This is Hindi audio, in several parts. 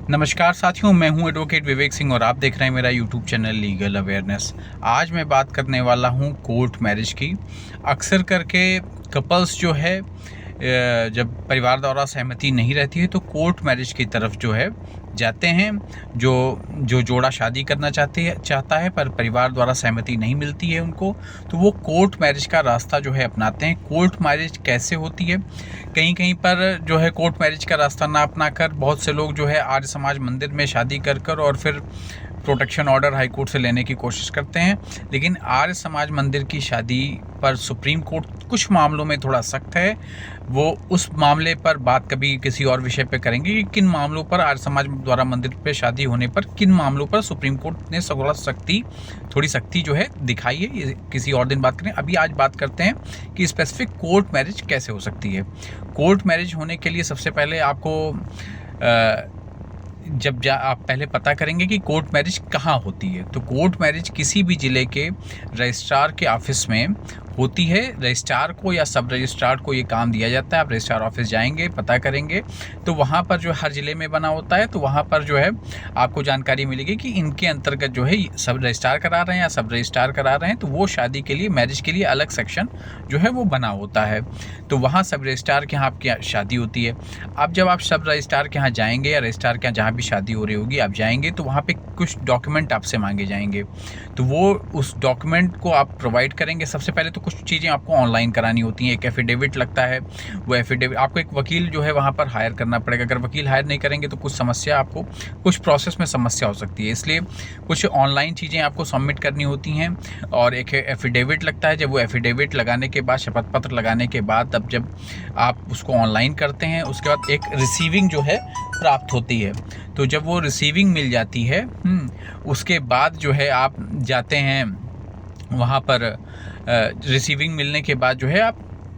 नमस्कार साथियों, मैं हूं एडवोकेट विवेक सिंह और आप देख रहे हैं मेरा यूट्यूब चैनल लीगल अवेयरनेस। आज मैं बात करने वाला हूं कोर्ट मैरिज की। अक्सर करके कपल्स जो है जब परिवार द्वारा सहमति नहीं रहती है तो कोर्ट मैरिज की तरफ जो है जाते हैं। जो जो जोड़ा शादी करना चाहता है पर परिवार द्वारा सहमति नहीं मिलती है उनको, तो वो कोर्ट मैरिज का रास्ता जो है अपनाते हैं। कोर्ट मैरिज कैसे होती है? कहीं कहीं पर जो है कोर्ट मैरिज का रास्ता ना अपनाकर बहुत से लोग जो है आर्य समाज मंदिर में शादी कर और फिर प्रोटेक्शन ऑर्डर हाई कोर्ट से लेने की कोशिश करते हैं। लेकिन आर्य समाज मंदिर की शादी पर सुप्रीम कोर्ट कुछ मामलों में थोड़ा सख्त है। वो उस मामले पर बात कभी किसी और विषय पे करेंगे कि किन मामलों पर आर्य समाज द्वारा मंदिर पे शादी होने पर किन मामलों पर सुप्रीम कोर्ट ने थोड़ी सख्ती जो है दिखाई है। ये किसी और दिन बात करें। अभी आज बात करते हैं कि स्पेसिफिक कोर्ट मैरिज कैसे हो सकती है। कोर्ट मैरिज होने के लिए सबसे पहले आपको आप पहले पता करेंगे कि कोर्ट मैरिज कहाँ होती है। तो कोर्ट मैरिज किसी भी ज़िले के रजिस्ट्रार के ऑफिस में होती है। रजिस्ट्रार को या सब रजिस्ट्रार को ये काम दिया जाता है। आप रजिस्ट्रार ऑफिस जाएंगे, पता करेंगे, तो वहाँ पर जो हर ज़िले में बना होता है, तो वहाँ पर जो है आपको जानकारी मिलेगी कि इनके अंतर्गत जो है सब रजिस्ट्रार करा रहे हैं या सब रजिस्ट्रार करा रहे हैं। तो वो शादी के लिए, मैरिज के लिए अलग सेक्शन जो है वो बना होता है। तो वहाँ सब रजिस्ट्रार के यहाँ आपकी शादी होती है। अब जब आप सब रजिस्ट्रार के यहाँ जाएंगे या रजिस्ट्रार के यहाँ जहाँ भी शादी हो रही होगी आप जाएंगे, तो वहाँ पे कुछ डॉक्यूमेंट आपसे मांगे जाएंगे। तो वो उस डॉक्यूमेंट को आप प्रोवाइड करेंगे। सबसे पहले तो कुछ चीज़ें आपको ऑनलाइन करानी होती हैं। एक एफिडेविट लगता है। वो एफिडेविट आपको एक वकील जो है वहाँ पर हायर करना पड़ेगा। अगर वकील हायर नहीं करेंगे तो कुछ प्रोसेस में समस्या हो सकती है। इसलिए कुछ ऑनलाइन चीज़ें आपको सबमिट करनी होती हैं और एक एफिडेविट लगता है। जब वो एफिडेविट लगाने के बाद, शपथ पत्र लगाने के बाद, तब जब आप उसको ऑनलाइन करते हैं उसके बाद एक रिसीविंग जो है प्राप्त होती है। तो जब वो रिसीविंग मिल जाती है उसके बाद जो है आप जाते हैं वहाँ पर। रिसीविंग मिलने के बाद जो है आप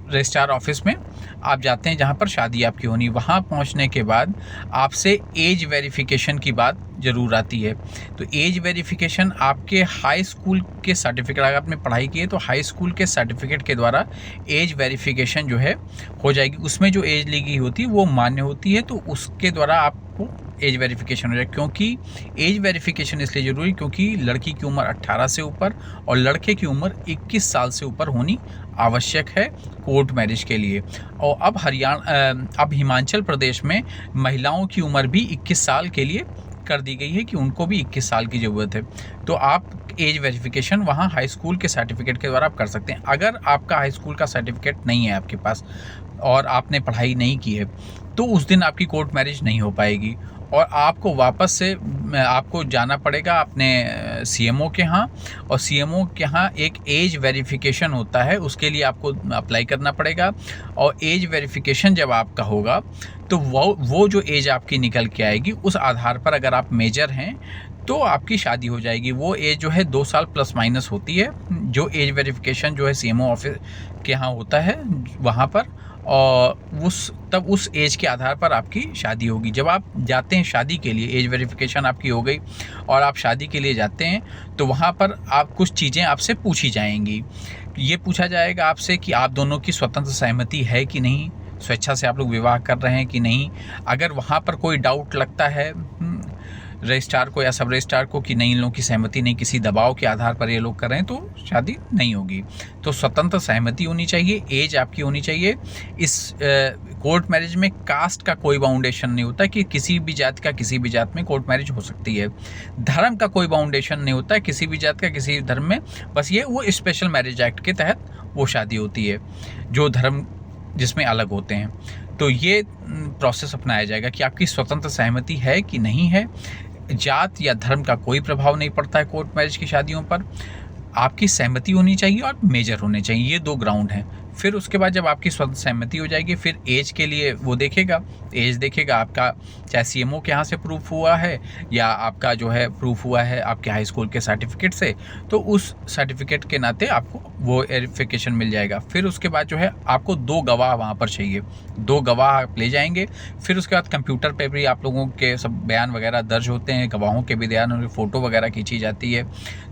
रजिस्ट्रार ऑफिस में आप जाते हैं जहाँ पर शादी आपकी होनी। वहाँ पहुँचने के बाद आपसे एज वेरिफिकेशन की बात ज़रूर आती है। तो एज वेरिफिकेशन आपके हाई स्कूल के सर्टिफिकेट, अगर आपने पढ़ाई की है तो हाई स्कूल के सर्टिफिकेट के द्वारा एज वेरिफिकेशन जो है हो जाएगी। उसमें जो एज ली गई होती है वो मान्य होती है, तो उसके द्वारा आपको एज वेरिफिकेशन हो जाएगा। क्योंकि एज वेरिफिकेशन इसलिए ज़रूरी क्योंकि लड़की की उम्र 18 से ऊपर और लड़के की उम्र 21 साल से ऊपर होनी आवश्यक है कोर्ट मैरिज के लिए। और अब हिमाचल प्रदेश में महिलाओं की उम्र भी 21 साल के लिए कर दी गई है कि उनको भी 21 साल की ज़रूरत है। तो आप एज वेरिफिकेशन वहाँ हाई स्कूल के सर्टिफिकेट के द्वारा आप कर सकते हैं। अगर आपका हाई स्कूल का सर्टिफिकेट नहीं है आपके पास और आपने पढ़ाई नहीं की है तो उस दिन आपकी कोर्ट मैरिज नहीं हो पाएगी और आपको वापस से आपको जाना पड़ेगा अपने सीएमओ के यहाँ। और सीएमओ के यहाँ एक एज वेरिफिकेशन होता है, उसके लिए आपको अप्लाई करना पड़ेगा। और एज वेरिफिकेशन जब आपका होगा तो वो जो एज आपकी निकल के आएगी उस आधार पर अगर आप मेजर हैं तो आपकी शादी हो जाएगी। वो एज जो है 2 साल प्लस माइनस होती है, जो एज वेरिफिकेशन जो है सीएमओ ऑफिस के यहाँ होता है वहाँ पर। और तब उस एज के आधार पर आपकी शादी होगी। जब आप जाते हैं शादी के लिए, एज वेरिफिकेशन आपकी हो गई और आप शादी के लिए जाते हैं, तो वहाँ पर आप कुछ चीज़ें आपसे पूछी जाएंगी। ये पूछा जाएगा आपसे कि आप दोनों की स्वतंत्र सहमति है कि नहीं, स्वेच्छा से आप लोग विवाह कर रहे हैं कि नहीं। अगर वहाँ पर कोई डाउट लगता है रजिस्ट्रार को या सब रजिस्ट्रार को कि नहीं, इन लोगों की सहमति नहीं, किसी दबाव के आधार पर ये लोग कर रहे हैं, तो शादी नहीं होगी। तो स्वतंत्र सहमति होनी चाहिए, एज आपकी होनी चाहिए। इस कोर्ट मैरिज में कास्ट का कोई बाउंडेशन नहीं होता कि किसी भी जात का किसी भी जात में कोर्ट मैरिज हो सकती है। धर्म का कोई बाउंडेशन नहीं होता है किसी भी जात का किसी धर्म में। बस ये वो स्पेशल मैरिज एक्ट के तहत वो शादी होती है जो धर्म जिसमें अलग होते हैं। तो ये प्रोसेस अपनाया जाएगा कि आपकी स्वतंत्र सहमति है कि नहीं है। जात या धर्म का कोई प्रभाव नहीं पड़ता है कोर्ट मैरिज की शादियों पर। आपकी सहमति होनी चाहिए और मेजर होने चाहिए, ये 2 ग्राउंड हैं। फिर उसके बाद जब आपकी स्वतंत्र सहमति हो जाएगी, फिर एज के लिए वो देखेगा, एज देखेगा आपका, चाहे सीएमओ के यहाँ से प्रूफ हुआ है या आपका जो है प्रूफ हुआ है आपके हाई स्कूल के सर्टिफिकेट से, तो उस सर्टिफिकेट के नाते आपको वो वेरिफिकेशन मिल जाएगा। फिर उसके बाद जो है आपको 2 गवाह वहाँ पर चाहिए, 2 गवाह आप ले जाएंगे। फिर उसके बाद कंप्यूटर पे भी आप लोगों के सब बयान वगैरह दर्ज होते हैं, गवाहों के भी बयान, उनकी फ़ोटो वगैरह खींची जाती है।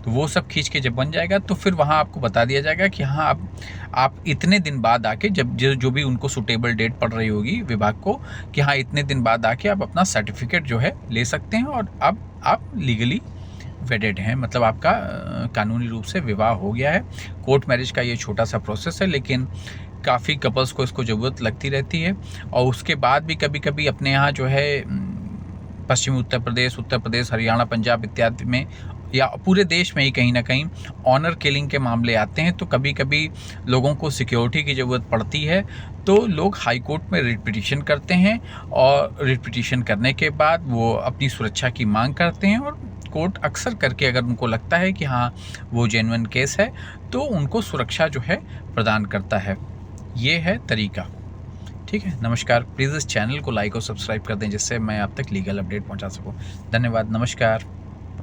तो वो सब खींच के जब बन जाएगा तो फिर वहाँ आपको बता दिया जाएगा कि हाँ आप इतने इतने दिन बाद आके जब जो भी उनको सूटेबल डेट पड़ रही होगी विभाग को कि हाँ इतने दिन बाद आके आप अपना सर्टिफिकेट जो है ले सकते हैं और अब आप लीगली वेडेड हैं, मतलब आपका कानूनी रूप से विवाह हो गया है। कोर्ट मैरिज का ये छोटा सा प्रोसेस है, लेकिन काफ़ी कपल्स को इसको ज़रूरत लगती रहती है। और उसके बाद भी कभी कभी अपने यहाँ जो है पश्चिमी उत्तर प्रदेश, हरियाणा, पंजाब इत्यादि में या पूरे देश में ही कहीं ना कहीं ऑनर किलिंग के मामले आते हैं। तो कभी कभी लोगों को सिक्योरिटी की ज़रूरत पड़ती है, तो लोग हाई कोर्ट में रिट पिटीशन करते हैं और रिट पिटीशन करने के बाद वो अपनी सुरक्षा की मांग करते हैं और कोर्ट अक्सर करके अगर उनको लगता है कि हाँ वो जेन्युइन केस है तो उनको सुरक्षा जो है प्रदान करता है। ये है तरीका। ठीक है, नमस्कार। प्लीज़ इस चैनल को लाइक और सब्सक्राइब कर दें जिससे मैं आप तक लीगल अपडेट पहुंचा सकूं। धन्यवाद, नमस्कार।